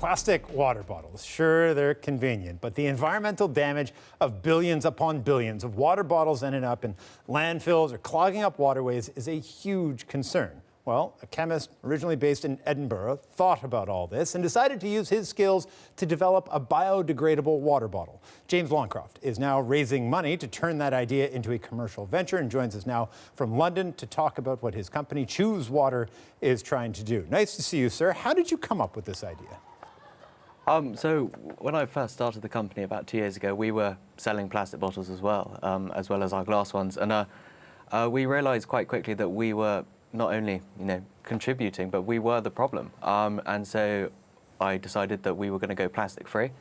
Plastic water bottles, sure, they're convenient, but the environmental damage of billions upon billions of water bottles ending up in landfills or clogging up waterways is a huge concern. Well, a chemist originally based in Edinburgh thought about all this and decided to use his skills to develop a biodegradable water bottle. James Longcroft is now raising money to turn that idea into a commercial venture and joins us now from London to talk about what his company, Choose Water, is trying to do. Nice to see you, sir. How did you come up with this idea? So when I first started the company about 2 years ago, we were selling plastic bottles as well as our glass ones. And we realized quite quickly that we were not only, contributing, but we were the problem. And so I decided that we were going to go plastic free,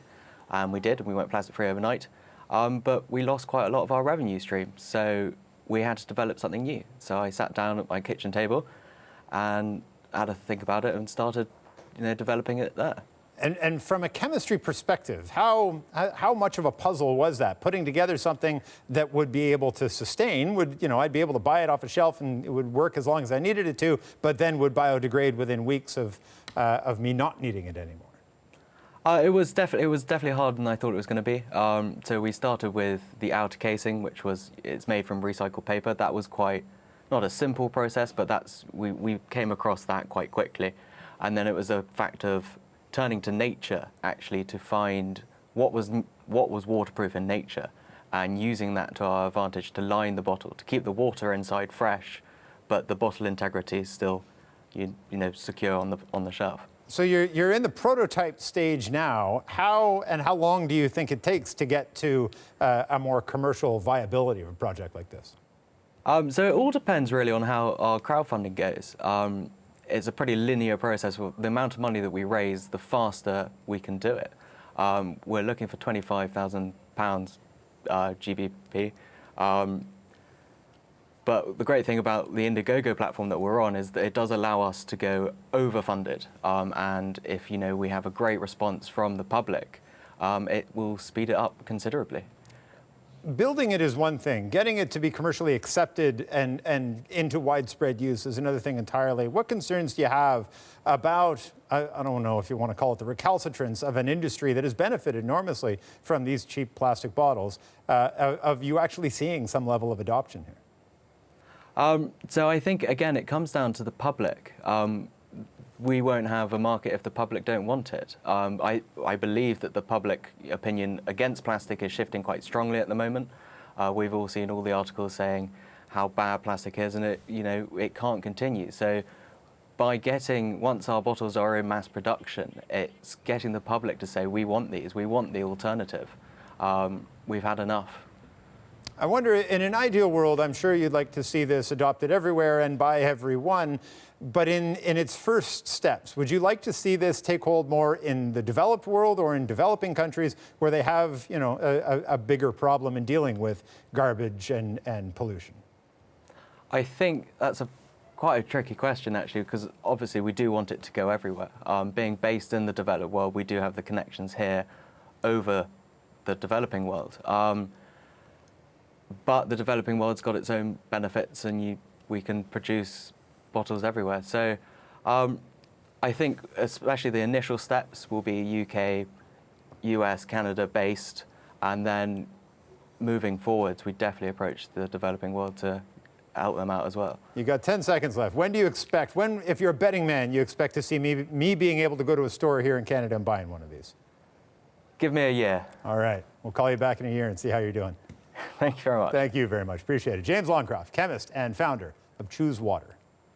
and we did. And we went plastic free overnight, but we lost quite a lot of our revenue stream. So we had to develop something new. So I sat down at my kitchen table and had to think about it and started, developing it there. And from a chemistry perspective, how much of a puzzle was that? Putting together something that would be able to sustain, I'd be able to buy it off a shelf and it would work as long as I needed it to, but then would biodegrade within weeks of me not needing it anymore. It was definitely harder than I thought it was going to be. So we started with the outer casing, it's made from recycled paper. That was quite not a simple process, but we came across that quite quickly, and then it was a fact of turning to nature actually to find what was waterproof in nature and using that to our advantage to line the bottle, to keep the water inside fresh, but the bottle integrity is still secure on the shelf. So you're in the prototype stage now. How long do you think it takes to get to a more commercial viability of a project like this? So it all depends really on how our crowdfunding goes. It's a pretty linear process. The amount of money that we raise, the faster we can do it. We're looking for £25,000 GBP. But the great thing about the Indiegogo platform that we're on is that it does allow us to go overfunded. And if we have a great response from the public, it will speed it up considerably. Building it is one thing. Getting it to be commercially accepted and into widespread use is another thing entirely. What concerns do you have about, I don't know if you want to call it the recalcitrance of an industry that has benefited enormously from these cheap plastic bottles, of you actually seeing some level of adoption here? So I think, again, it comes down to the public. We won't have a market if the public don't want it. I believe that the public opinion against plastic is shifting quite strongly at the moment. We've all seen all the articles saying how bad plastic is, and it can't continue. So by once our bottles are in mass production, it's getting the public to say, we want these, we want the alternative. We've had enough. I wonder, in an ideal world, I'm sure you'd like to see this adopted everywhere and by everyone, but in its first steps, would you like to see this take hold more in the developed world or in developing countries where they have, a bigger problem in dealing with garbage and pollution? I think that's quite a tricky question, actually, because obviously we do want it to go everywhere. Being based in the developed world, we do have the connections here over the developing world. But the developing world's got its own benefits, and we can produce bottles everywhere. So I think especially the initial steps will be UK, US, Canada based, and then moving forwards, we definitely approach the developing world to help them out as well. You got 10 seconds left. When do you expect, if you're a betting man, you expect to see me being able to go to a store here in Canada and buying one of these? Give me a year. All right. We'll call you back in a year and see how you're doing. Thank you very much. Thank you very much. Appreciate it. James Longcroft, chemist and founder of Choose Water.